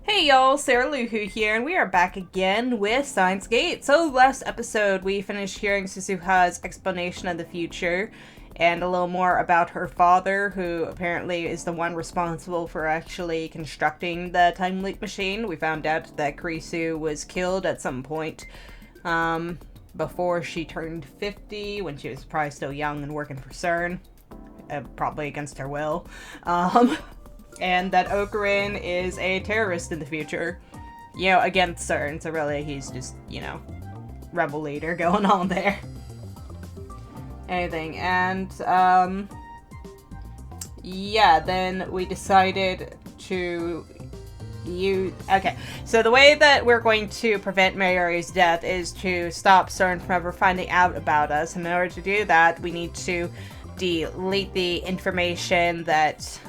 Hey y'all, Sarah Luhu here, and we are back again with Steins. So last episode we finished hearing Suzuha's explanation of the future and a little more about her father, who apparently is the one responsible for actually constructing the time leap machine. We found out that Kurisu was killed at some point before she turned 50, when she was probably still young and working for CERN, probably against her will. And that Ocarin is a terrorist in the future, against CERN, so really he's just, rebel leader going on there. Anything, and, then we decided to okay, so the way that we're going to prevent Mayuri's death is to stop CERN from ever finding out about us, and in order to do that, we need to delete the information that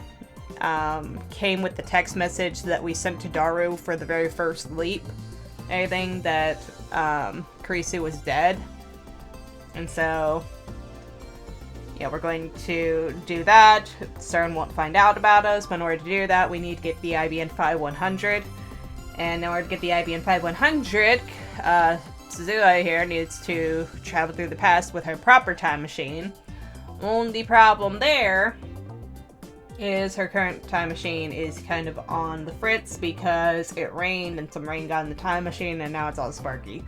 came with the text message that we sent to Daru for the very first leap. Anything that Kurisu was dead. And so, we're going to do that. CERN won't find out about us, but in order to do that, we need to get the IBN 5100. And in order to get the IBN 5100, Suzuha here needs to travel through the past with her proper time machine. Only problem there is her current time machine is kind of on the fritz because it rained and some rain got in the time machine and now it's all sparky.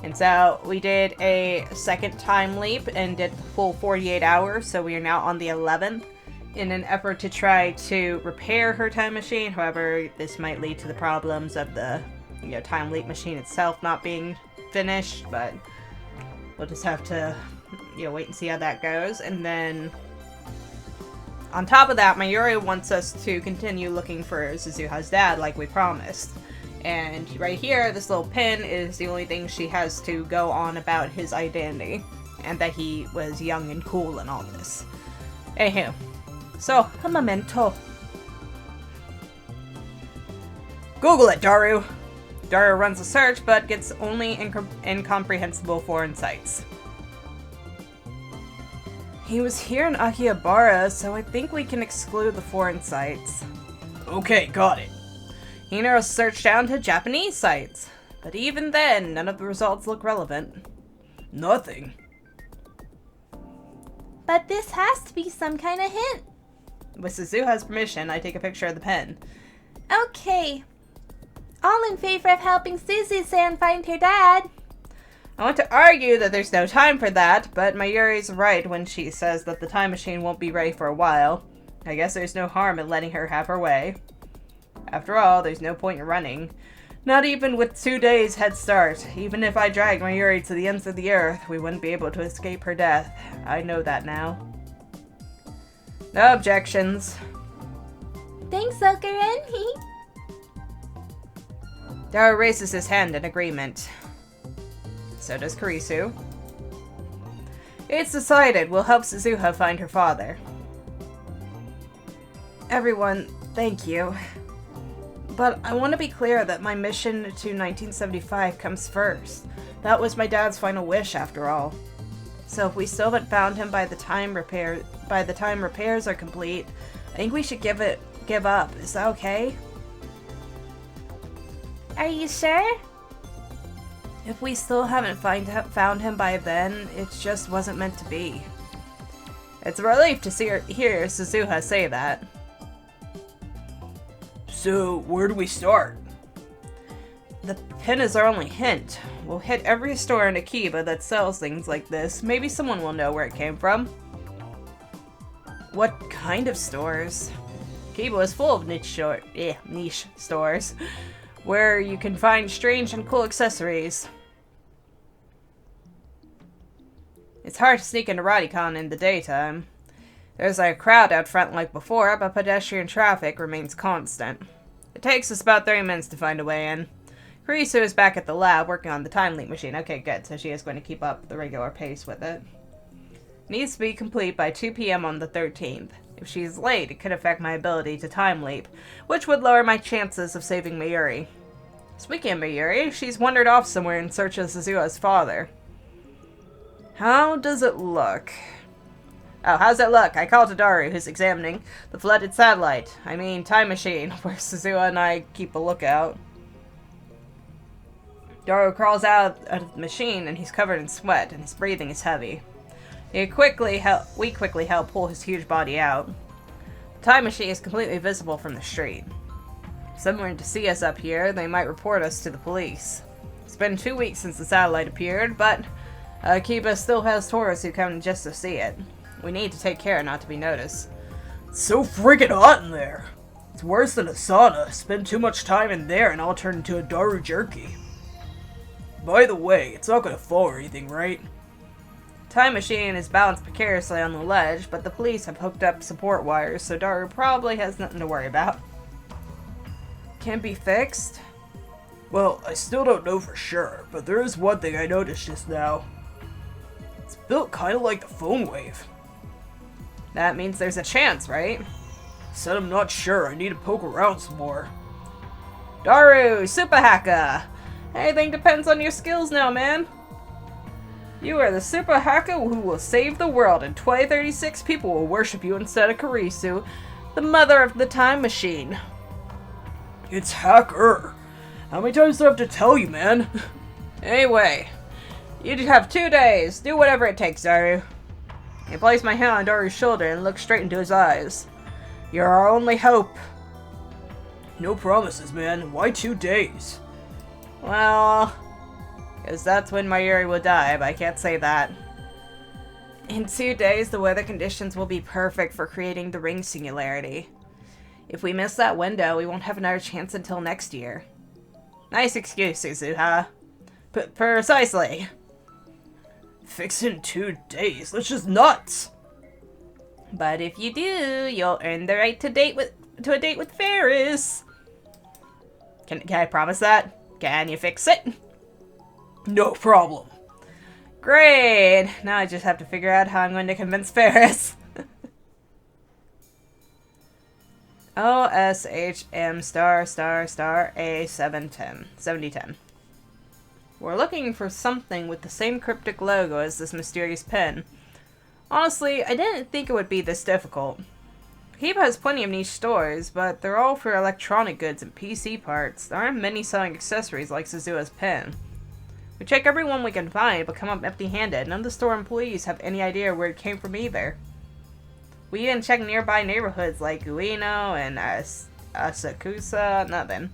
And so we did a second time leap and did the full 48 hours, so we are now on the 11th in an effort to try to repair her time machine. However, this might lead to the problems of the time leap machine itself not being finished, but we'll just have to wait and see how that goes. And then on top of that, Mayuri wants us to continue looking for Suzuha's dad like we promised. And right here, this little pin is the only thing she has to go on about his identity. And that he was young and cool and all this. Anywho. So, a memento. Google it, Daru! Daru runs a search, but gets only incomprehensible foreign sites. He was here in Akihabara, so I think we can exclude the foreign sites. Okay, got it. He narrows search down to Japanese sites, but even then, none of the results look relevant. Nothing. But this has to be some kind of hint. With Suzuha's permission, I take a picture of the pen. Okay. All in favor of helping Suzu-san find her dad. I want to argue that there's no time for that, but Mayuri's right when she says that the time machine won't be ready for a while. I guess there's no harm in letting her have her way. After all, there's no point in running. Not even with 2 days head start. Even if I dragged Mayuri to the ends of the earth, we wouldn't be able to escape her death. I know that now. No objections. Thanks, Ocarin. Daru raises his hand in agreement. So does Kurisu. It's decided. We'll help Suzuha find her father. Everyone, thank you. But I want to be clear that my mission to 1975 comes first. That was my dad's final wish, after all. So if we still haven't found him by the time repairs are complete, I think we should give up. Is that okay? Are you sure? If we still haven't found him by then, it just wasn't meant to be. It's a relief to hear Suzuha say that. So, where do we start? The pin is our only hint. We'll hit every store in Akiba that sells things like this. Maybe someone will know where it came from. What kind of stores? Akiba is full of niche stores, where you can find strange and cool accessories. It's hard to sneak into Radicon in the daytime. There's a crowd out front like before, but pedestrian traffic remains constant. It takes us about 30 minutes to find a way in. Kurisu is back at the lab working on the time leap machine. Okay, good, so she is going to keep up the regular pace with it. Needs to be complete by 2 p.m. on the 13th. If she's late, it could affect my ability to time leap, which would lower my chances of saving Mayuri. Speaking of Mayuri, she's wandered off somewhere in search of Suzuha's father. How does it look? Oh, how's it look? I call to Daru, who's examining the flooded satellite. I mean, time machine, where Suzuha and I keep a lookout. Daru crawls out of the machine, and he's covered in sweat, and his breathing is heavy. We quickly help pull his huge body out. The time machine is completely visible from the street. If someone were to see us up here, they might report us to the police. It's been 2 weeks since the satellite appeared, but Akiba still has tourists who come just to see it. We need to take care not to be noticed. It's so freaking hot in there. It's worse than a sauna. Spend too much time in there and I'll turn into a Daru jerky. By the way, it's not gonna fall or anything, right? Time machine is balanced precariously on the ledge, but the police have hooked up support wires, so Daru probably has nothing to worry about. Can't be fixed? Well, I still don't know for sure, but there is one thing I noticed just now. It's built kind of like the phone wave. That means there's a chance, right? Said I'm not sure. I need to poke around some more. Daru, Super Hacker! Anything depends on your skills now, man. You are the Super Hacker who will save the world, and 2036 people will worship you instead of Kurisu, the mother of the time machine. It's Hacker. How many times do I have to tell you, man? Anyway, you have 2 days. Do whatever it takes, Daru. I place my hand on Daru's shoulder and look straight into his eyes. You're our only hope. No promises, man. Why 2 days? Well, because that's when Mayuri will die, but I can't say that. In 2 days, the weather conditions will be perfect for creating the ring singularity. If we miss that window, we won't have another chance until next year. Nice excuse, Suzuha. Precisely. Fix it in 2 days? That's just nuts! But if you do, you'll earn the right to a date with Ferris. Can I promise that? Can you fix it? No problem. Great! Now I just have to figure out how I'm going to convince Ferris. OSHM *** A710. 7010. We're looking for something with the same cryptic logo as this mysterious pen. Honestly, I didn't think it would be this difficult. Akiba has plenty of niche stores, but they're all for electronic goods and PC parts. There aren't many selling accessories like Suzuha's pen. We check every one we can find, but come up empty-handed. None of the store employees have any idea where it came from either. We even check nearby neighborhoods like Ueno and Asakusa. Nothing.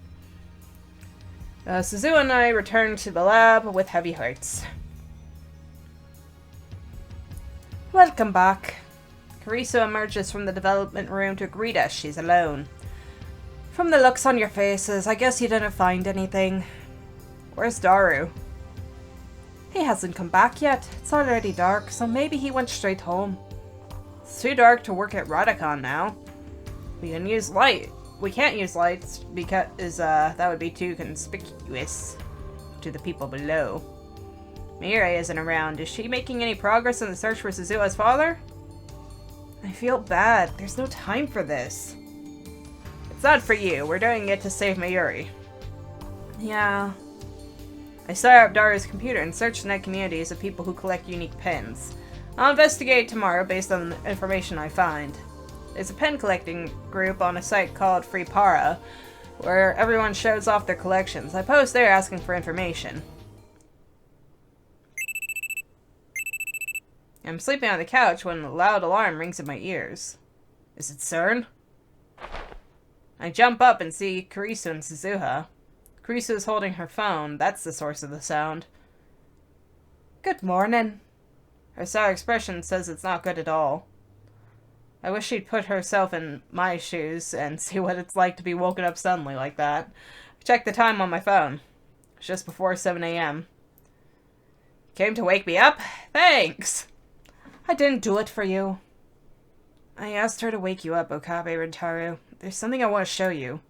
Suzuha and I return to the lab with heavy hearts. Welcome back. Kurisu emerges from the development room to greet us. She's alone. From the looks on your faces, I guess you didn't find anything. Where's Daru? He hasn't come back yet. It's already dark, so maybe he went straight home. It's too dark to work at Radicon now. We can use light. We can't use lights because that would be too conspicuous to the people below. Mirai isn't around. Is she making any progress in the search for Suzuha's father? I feel bad. There's no time for this. It's not for you. We're doing it to save Mayuri. Yeah. I start up Daru's computer and search the net communities of people who collect unique pens. I'll investigate tomorrow based on the information I find. There's a pen collecting group on a site called Freepara, where everyone shows off their collections. I post there asking for information. I'm sleeping on the couch when a loud alarm rings in my ears. Is it CERN? I jump up and see Kurisu and Suzuha. Kurisu is holding her phone. That's the source of the sound. Good morning. Her sour expression says it's not good at all. I wish she'd put herself in my shoes and see what it's like to be woken up suddenly like that. I checked the time on my phone. It's just before 7 a.m. Came to wake me up? Thanks! I didn't do it for you. I asked her to wake you up, Okabe Rintaro. There's something I want to show you.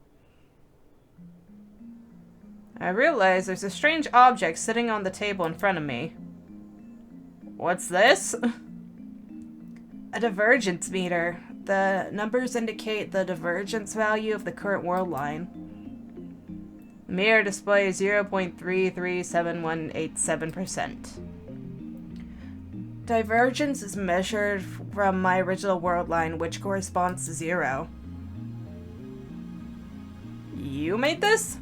I realize there's a strange object sitting on the table in front of me. What's this? A divergence meter. The numbers indicate the divergence value of the current world line. The mirror displays 0.337187%. Divergence is measured from my original world line, which corresponds to 0. You made this?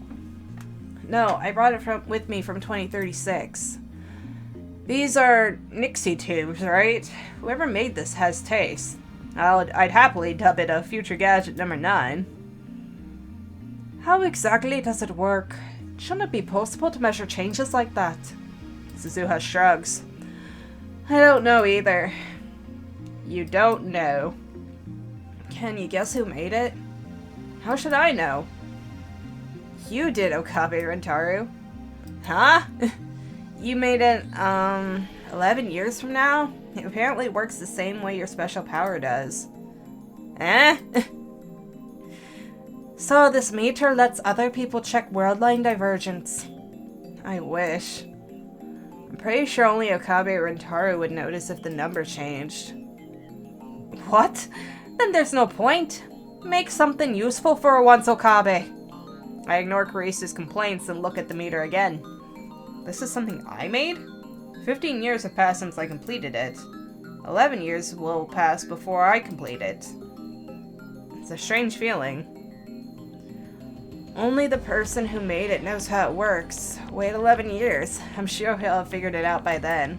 No, I brought it with me from 2036. These are Nixie tubes, right? Whoever made this has taste. I'd happily dub it a future gadget number 9. How exactly does it work? Shouldn't it be possible to measure changes like that? Suzuha shrugs. I don't know either. You don't know. Can you guess who made it? How should I know? You did, Okabe Rintaro. Huh? You made it, 11 years from now? It apparently works the same way your special power does. Eh? So this meter lets other people check world line divergence. I wish. I'm pretty sure only Okabe Rintaro would notice if the number changed. What? Then there's no point. Make something useful for once, Okabe. I ignore Carice's complaints and look at the meter again. This is something I made? 15 years have passed since I completed it. 11 years will pass before I complete it. It's a strange feeling. Only the person who made it knows how it works. Wait 11 years. I'm sure he'll have figured it out by then.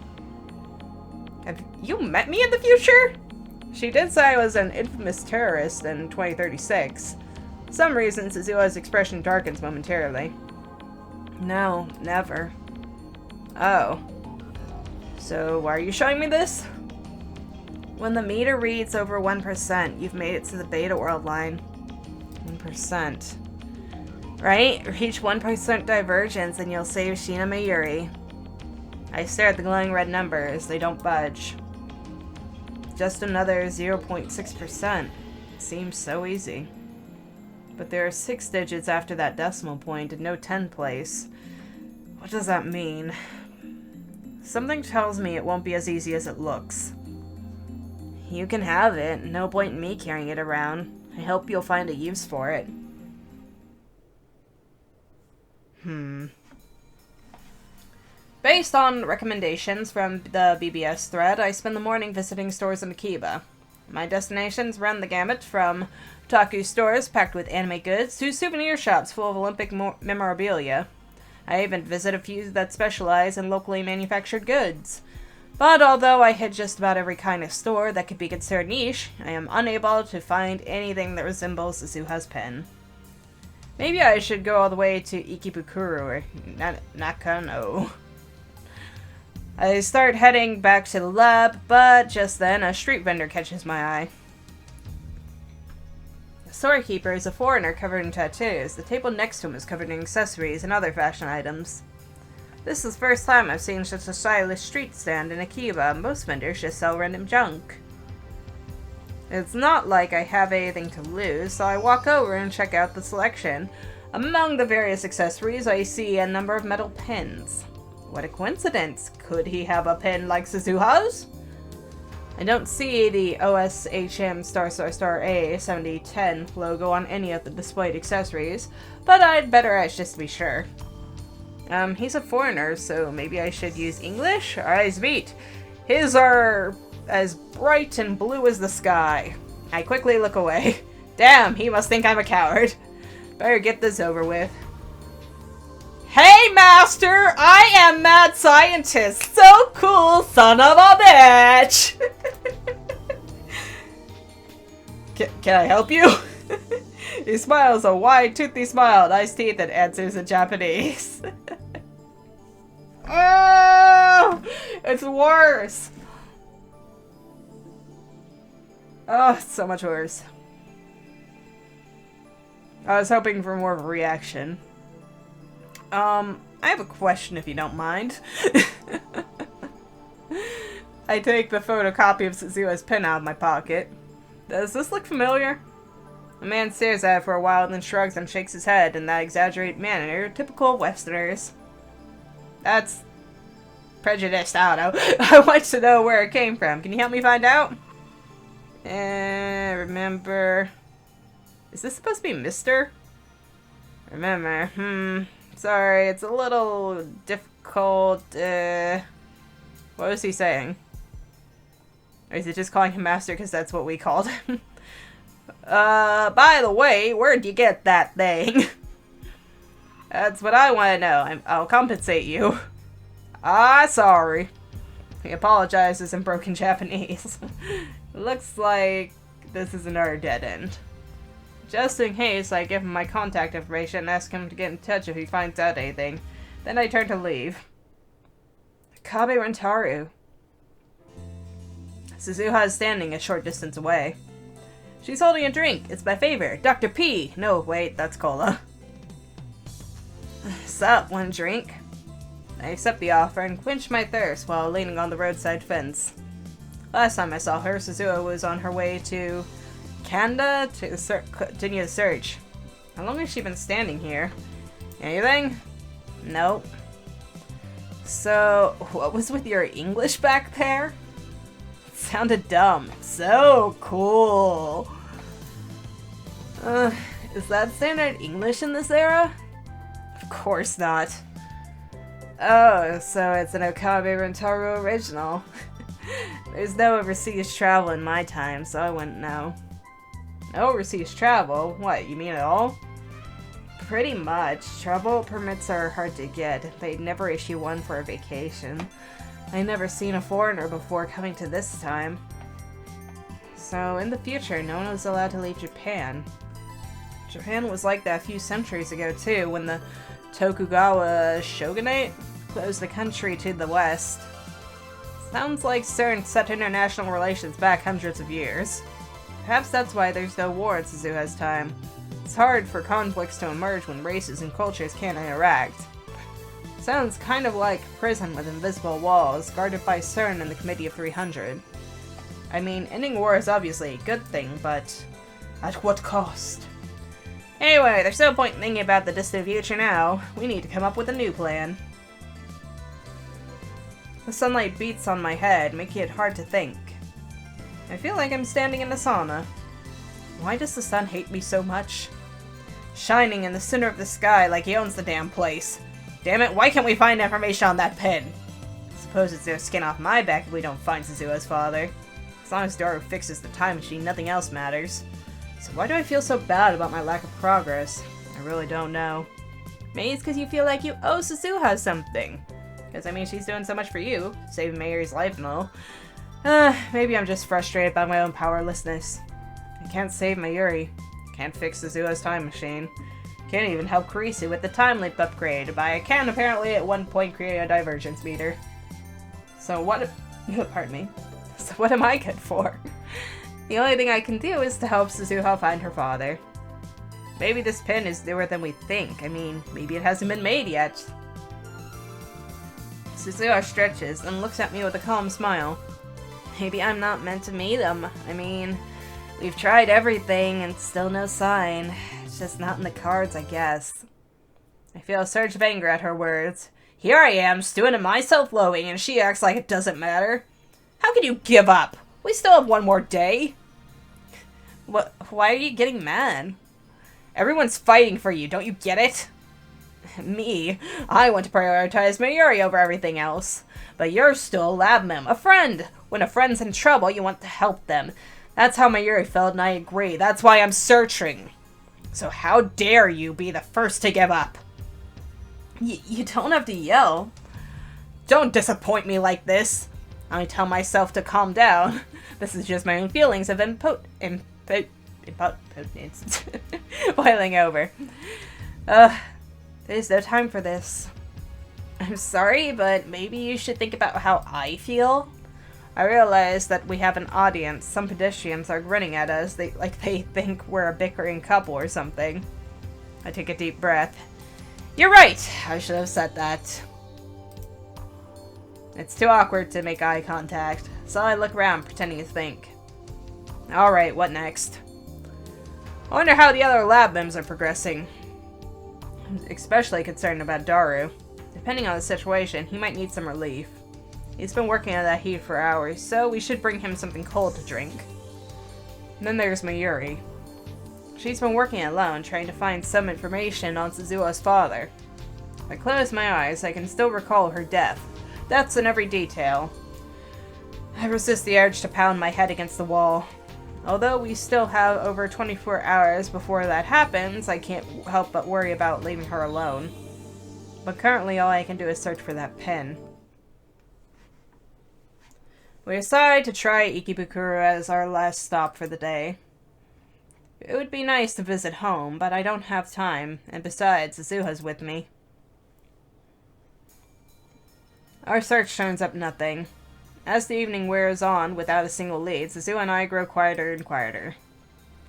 Have you met me in the future? She did say I was an infamous terrorist in 2036. For some reason, Suzuha's expression darkens momentarily. No, never. Oh. So, why are you showing me this? When the meter reads over 1%, you've made it to the beta world line. 1%. Right? Reach 1% divergence and you'll save Shina Mayuri. I stare at the glowing red numbers. They don't budge. Just another 0.6%. Seems so easy. But there are 6 digits after that decimal point and no 10th place. What does that mean? Something tells me it won't be as easy as it looks. You can have it. No point in me carrying it around. I hope you'll find a use for it. Based on recommendations from the BBS thread, I spend the morning visiting stores in Akiba. My destinations run the gamut from otaku stores packed with anime goods to souvenir shops full of Olympic memorabilia. I even visit a few that specialize in locally manufactured goods. But although I hit just about every kind of store that could be considered niche, I am unable to find anything that resembles Suzuha's pen. Maybe I should go all the way to Ikebukuro or Nakano. I start heading back to the lab, but just then a street vendor catches my eye. The storekeeper is a foreigner covered in tattoos. The table next to him is covered in accessories and other fashion items. This is the first time I've seen such a stylish street stand in Akiba. Most vendors just sell random junk. It's not like I have anything to lose, so I walk over and check out the selection. Among the various accessories, I see a number of metal pins. What a coincidence! Could he have a pin like Suzuha's? I don't see the OSHM **A 7010 logo on any of the displayed accessories, but I'd better ask just to be sure. He's a foreigner, so maybe I should use English? Our eyes meet. His are as bright and blue as the sky. I quickly look away. Damn, he must think I'm a coward. Better get this over with. Hey, Master! I am Mad Scientist! So cool, son of a bitch! Can I help you? He smiles a wide, toothy smile, nice teeth, and answers in Japanese. Oh! It's worse! Oh, it's so much worse. I was hoping for more of a reaction. I have a question if you don't mind. I take the photocopy of Suzuha's pen out of my pocket. Does this look familiar? The man stares at it for a while and then shrugs and shakes his head in that exaggerated manner typical of Westerners. That's prejudiced, I don't know. I want to know where it came from. Can you help me find out? Remember... Is this supposed to be Mr.? Remember, Sorry, it's a little difficult, What was he saying? Or is it just calling him master because that's what we called him? By the way, where'd you get that thing? That's what I want to know. I'll compensate you. Sorry. He apologizes in broken Japanese. Looks like this is another dead end. Just in case, I give him my contact information and ask him to get in touch if he finds out anything. Then I turn to leave. Kabe Rintaro. Suzuha is standing a short distance away. She's holding a drink. It's my favorite. Dr. P. No, wait, that's cola. Sup, one drink? I accept the offer and quench my thirst while leaning on the roadside fence. Last time I saw her, Suzuha was on her way to Kanda to continue the search. How long has she been standing here? Anything? Nope. So, what was with your English back there? It sounded dumb. So cool. Is that standard English in this era? Of course not. Oh, so it's an Okabe Rintaro original. There's no overseas travel in my time, so I wouldn't know. No overseas travel? What, you mean at all? Pretty much. Travel permits are hard to get. They never issue one for a vacation. I've never seen a foreigner before coming to this time. So, in the future, no one was allowed to leave Japan. Japan was like that a few centuries ago, too, when the Tokugawa shogunate closed the country to the west. Sounds like CERN set international relations back hundreds of years. Perhaps that's why there's no war in Suzuha's time. It's hard for conflicts to emerge when races and cultures can't interact. Sounds kind of like a prison with invisible walls, guarded by CERN and the Committee of 300. I mean, ending war is obviously a good thing, but at what cost? Anyway, there's no point in thinking about the distant future now. We need to come up with a new plan. The sunlight beats on my head, making it hard to think. I feel like I'm standing in a sauna. Why does the sun hate me so much? Shining in the center of the sky like he owns the damn place. Damn it, why can't we find information on that pin? Suppose it's their skin off my back if we don't find Suzuha's father. As long as Daru fixes the time machine, nothing else matters. So why do I feel so bad about my lack of progress? I really don't know. Maybe it's because you feel like you owe Suzuha something. Because, I mean, she's doing so much for you, saving Mayuri's life and all. Maybe I'm just frustrated by my own powerlessness. I can't save Mayuri. Can't fix Suzuha's time machine. Can't even help Kurisu with the time leap upgrade, but I can apparently at one point create a divergence meter. So what pardon me. So what am I good for? The only thing I can do is to help Suzuha find her father. Maybe this pin is newer than we think. I mean, maybe it hasn't been made yet. Suzuha stretches and looks at me with a calm smile. Maybe I'm not meant to meet him. I mean, we've tried everything and still no sign. It's just not in the cards, I guess. I feel a surge of anger at her words. Here I am, stewing in my self-loathing, and she acts like it doesn't matter. How can you give up? We still have one more day. What? Why are you getting mad? Everyone's fighting for you, don't you get it? Me, I want to prioritize Mayuri over everything else. But you're still a lab mem, a friend. When a friend's in trouble, you want to help them. That's how Mayuri felt, and I agree. That's why I'm searching. So how dare you be the first to give up? You don't have to yell. Don't disappoint me like this. I tell myself to calm down. This is just my own feelings of impotence boiling over. There's no time for this. I'm sorry, but maybe you should think about how I feel. I realize that we have an audience. Some pedestrians are grinning at us. They think we're a bickering couple or something. I take a deep breath. You're right. I should have said that. It's too awkward to make eye contact, so I look around pretending to think. Alright, what next? I wonder how the other lab mems are progressing. I'm especially concerned about Daru. Depending on the situation, he might need some relief. He's been working on that heat for hours, so we should bring him something cold to drink. And then there's Mayuri. She's been working alone, trying to find some information on Suzuha's father. If I close my eyes, I can still recall her death. Deaths in every detail. I resist the urge to pound my head against the wall. Although we still have over 24 hours before that happens, I can't help but worry about leaving her alone. But currently all I can do is search for that pin. We decide to try Ikebukuro as our last stop for the day. It would be nice to visit home, but I don't have time, and besides, Azuha's with me. Our search turns up nothing. As the evening wears on without a single lead, Azuha and I grow quieter and quieter.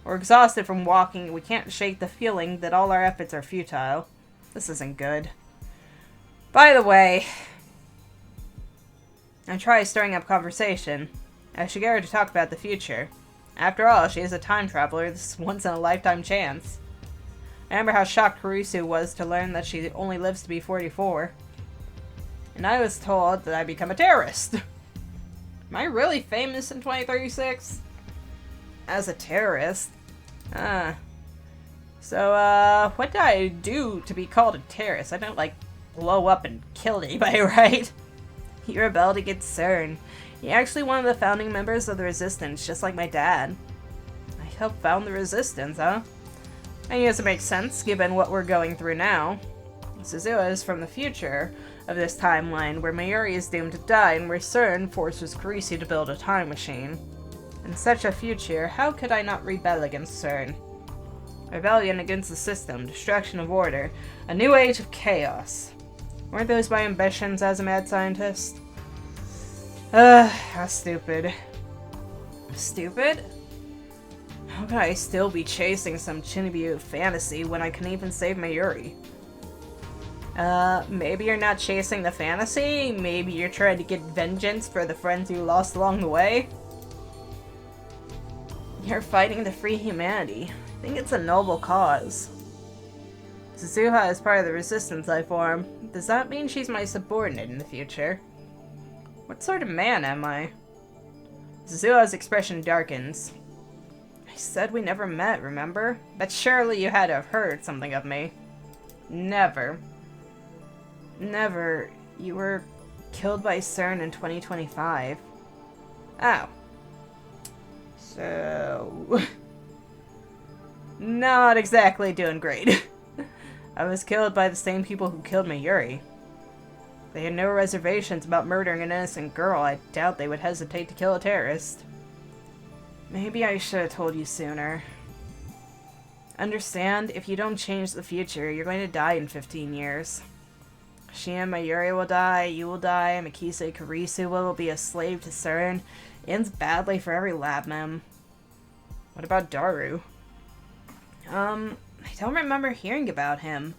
We're exhausted from walking, and we can't shake the feeling that all our efforts are futile. This isn't good. By the way, I try stirring up conversation. I should get her to talk about the future. After all, she is a time traveler. This is once-in-a-lifetime chance. I remember how shocked Kurisu was to learn that she only lives to be 44. And I was told that I'd become a terrorist. Am I really famous in 2036? As a terrorist? So, what did I do to be called a terrorist? I don't, like, blow up and kill anybody, right? He rebelled against CERN. He actually one of the founding members of the Resistance, just like my dad. I helped found the Resistance, huh? I guess it makes sense, given what we're going through now. Suzuha is from the future of this timeline, where Mayuri is doomed to die and where CERN forces Kurisu to build a time machine. In such a future, how could I not rebel against CERN? Rebellion against the system, destruction of order, a new age of chaos. Weren't those my ambitions as a mad scientist? How stupid. Stupid? How could I still be chasing some Chinibu fantasy when I can even save Mayuri? Maybe you're not chasing the fantasy? Maybe you're trying to get vengeance for the friends you lost along the way? You're fighting to free humanity. I think it's a noble cause. Suzuha is part of the Resistance I form. Does that mean she's my subordinate in the future? What sort of man am I? Suzuha's expression darkens. I said we never met, remember? But surely you had to have heard something of me. Never. Never. You were killed by CERN in 2025. Oh. So... not exactly doing great. I was killed by the same people who killed Mayuri. They had no reservations about murdering an innocent girl. I doubt they would hesitate to kill a terrorist. Maybe I should have told you sooner. Understand, if you don't change the future, you're going to die in 15 years. She and Mayuri will die, you will die, Mikise Kurisu will be a slave to CERN. Ends badly for every lab mem. What about Daru? I don't remember hearing about him.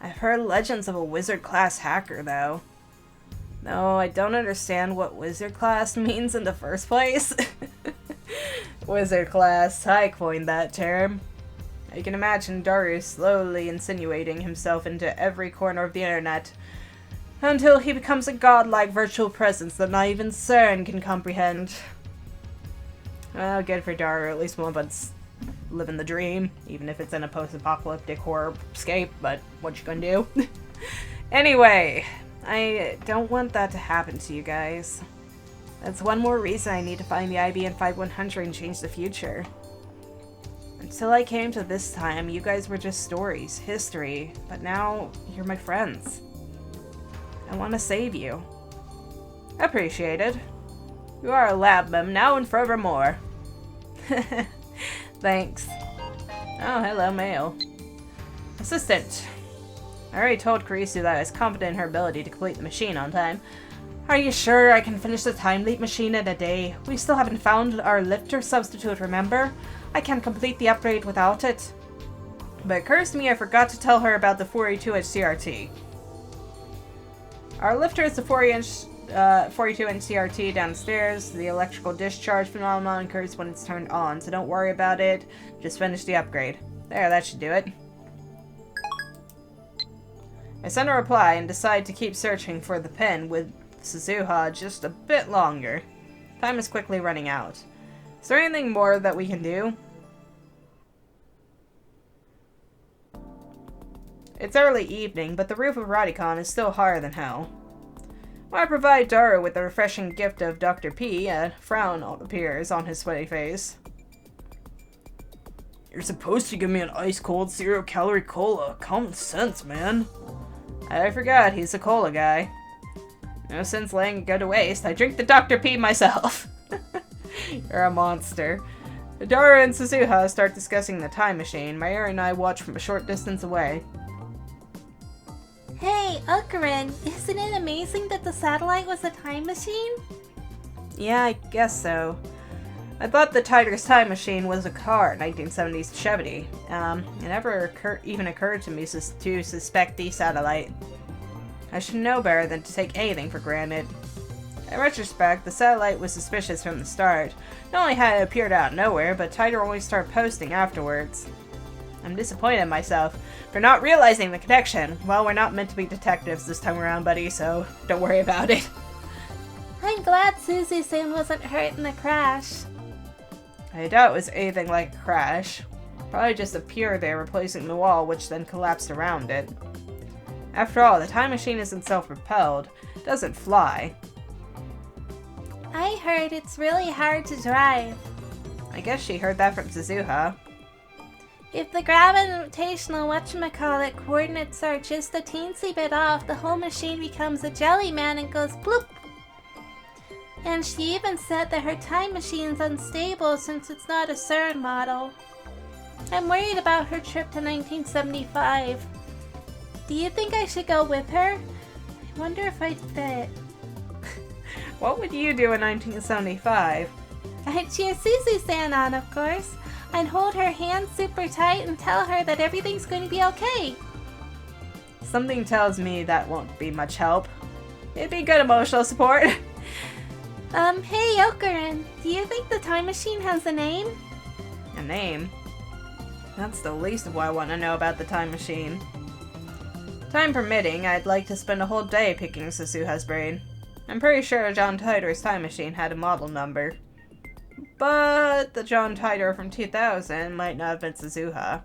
I've heard legends of a wizard-class hacker, though. No, I don't understand what wizard class means in the first place. Wizard class, I coined that term. I can imagine Daru slowly insinuating himself into every corner of the internet until he becomes a godlike virtual presence that not even CERN can comprehend. Well, good for Daru, at least one of us living the dream, even if it's in a post-apocalyptic horror-scape, but what you gonna do? Anyway, I don't want that to happen to you guys. That's one more reason I need to find the IBN 5100 and change the future. Until I came to this time, you guys were just stories, history, but now you're my friends. I want to save you. Appreciated. You are a lab mem now and forevermore. Thanks. Oh, hello, mail. Assistant. I already told Kurisu that I was confident in her ability to complete the machine on time. Are you sure I can finish the time leap machine in a day? We still haven't found our lifter substitute, remember? I can't complete the upgrade without it. But it occurs to me I forgot to tell her about the 42-inch CRT. Our lifter is the 42-inch CRT downstairs. The electrical discharge phenomenon occurs when it's turned on, so don't worry about it. Just finish the upgrade. There, that should do it. I send a reply and decide to keep searching for the pin with Suzuha just a bit longer. Time is quickly running out. Is there anything more that we can do? It's early evening, but the roof of Radicon is still hotter than hell. When I provide Daru with the refreshing gift of Dr. P, a frown appears on his sweaty face. You're supposed to give me an ice-cold, zero-calorie cola. Common sense, man. I forgot, he's a cola guy. No sense letting it go to waste. I drink the Dr. P myself. You're a monster. Daru and Suzuha start discussing the time machine. Mayuri and I watch from a short distance away. Hey, Ukurin, isn't it amazing that the satellite was a time machine? Yeah, I guess so. I thought the Tiger's time machine was a car, 1970s Chevy. It never even occurred to me to suspect the satellite. I should know better than to take anything for granted. In retrospect, the satellite was suspicious from the start. Not only had it appeared out of nowhere, but Tiger only started posting afterwards. I'm disappointed in myself for not realizing the connection. Well, we're not meant to be detectives this time around, buddy, so don't worry about it. I'm glad Suzy-san wasn't hurt in the crash. I doubt it was anything like a crash. Probably just appeared there replacing the wall, which then collapsed around it. After all, the time machine isn't self-propelled. It doesn't fly. I heard it's really hard to drive. I guess she heard that from Suzuha. If the gravitational whatchamacallit coordinates are just a teensy bit off, the whole machine becomes a jelly man and goes bloop. And she even said that her time machine's unstable since it's not a CERN model. I'm worried about her trip to 1975. Do you think I should go with her? I wonder if I'd fit. What would you do in 1975? I'd cheer Suzy-san on, of course. I'd hold her hand super tight and tell her that everything's going to be okay. Something tells me that won't be much help. It'd be good emotional support. Hey, Okurin, do you think the time machine has a name? A name? That's the least of what I want to know about the time machine. Time permitting, I'd like to spend a whole day picking Suzuha's brain. I'm pretty sure John Titor's time machine had a model number. But the John Titor from 2000 might not have been Suzuha.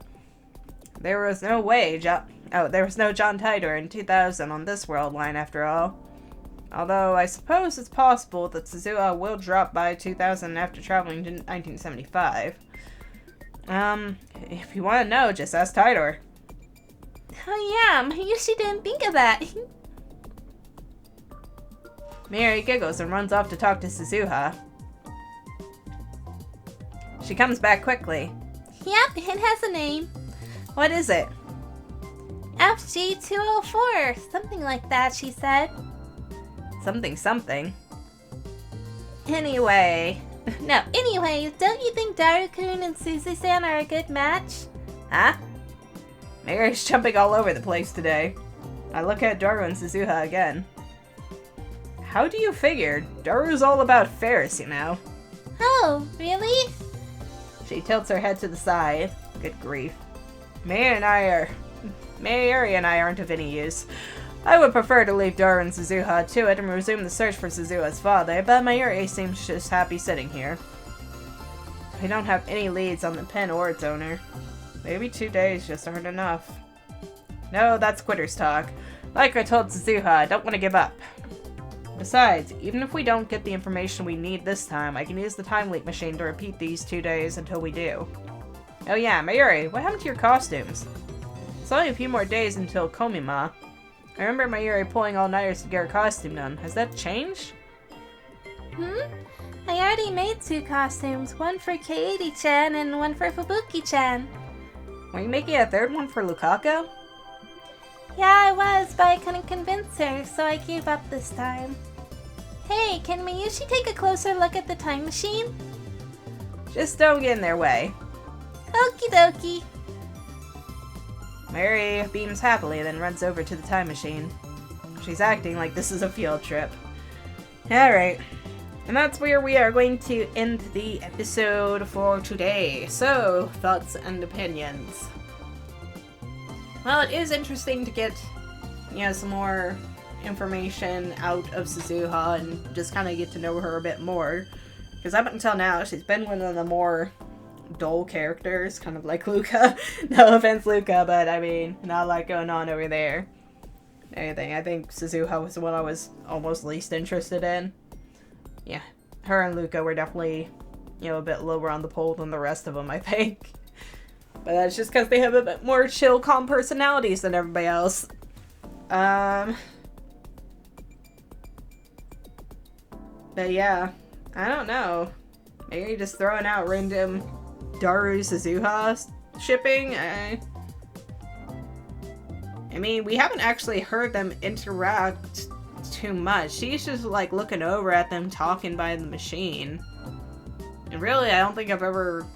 There was no John Titor in 2000 on this world line after all. Although I suppose it's possible that Suzuha will drop by 2000 after traveling to 1975. If you want to know, just ask Titor. Oh yeah, I usually didn't think of that. Mayuri giggles and runs off to talk to Suzuha. She comes back quickly. Yep, it has a name. What is it? FG204, something like that, she said. Something. Anyway. No, anyways, don't you think Daru-kun and Suzy-san are a good match? Huh? Mayuri's jumping all over the place today. I look at Daru and Suzuha again. How do you figure? Daru's all about Ferris, you know. Oh, really? She tilts her head to the side. Good grief. Mayuri and I aren't of any use. I would prefer to leave Daru and Suzuha to it and resume the search for Suzuha's father, but Mayuri seems just happy sitting here. I don't have any leads on the pen or its owner. Maybe 2 days just aren't enough. No, that's quitters talk. Like I told Suzuha, I don't want to give up. Besides, even if we don't get the information we need this time, I can use the time leap machine to repeat these 2 days until we do. Oh yeah, Mayuri, what happened to your costumes? It's only a few more days until Komima. I remember Mayuri pulling all-nighters to get her costume done. Has that changed? I already made 2 costumes, one for Kaede-chan and one for Fubuki-chan. Were you making a third one for Lukaku? Yeah, I was, but I couldn't convince her, so I gave up this time. Hey, can Mayushi take a closer look at the time machine? Just don't get in their way. Okie dokie. Mary beams happily, then runs over to the time machine. She's acting like this is a field trip. Alright. And that's where we are going to end the episode for today. So, thoughts and opinions. Well, it is interesting to get, some more information out of Suzuha and just kind of get to know her a bit more. Because up until now, she's been one of the more dull characters, kind of like Luca. No offense, Luca, but I mean, not a lot going on over there. anything. I think Suzuha was the one I was almost least interested in. Yeah, her and Luca were definitely, you know, a bit lower on the pole than the rest of them, I think. But that's just because they have a bit more chill, calm personalities than everybody else. But yeah, I don't know. Maybe just throwing out random Daru Suzuha shipping. I mean, we haven't actually heard them interact too much. She's just like looking over at them talking by the machine. And really, I don't think I've ever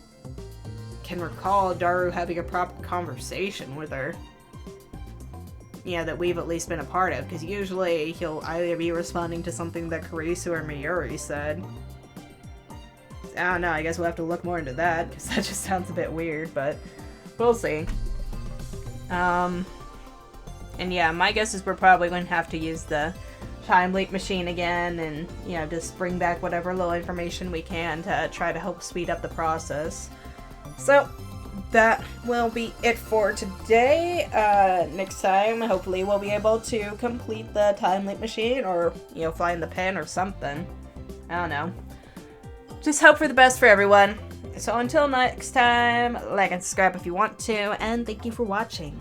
can recall Daru having a proper conversation with her. Yeah, that we've at least been a part of, because usually he'll either be responding to something that Karisu or Mayuri said. I don't know, I guess we'll have to look more into that, because that just sounds a bit weird, but we'll see. And yeah, my guess is we're probably going to have to use the time leap machine again, and, you know, just bring back whatever little information we can to try to help speed up the process. So, that will be it for today. Next time, hopefully we'll be able to complete the time leap machine, or, you know, find the pen or something. I don't know. Just hope for the best for everyone. So until next time, like and subscribe if you want to, and thank you for watching.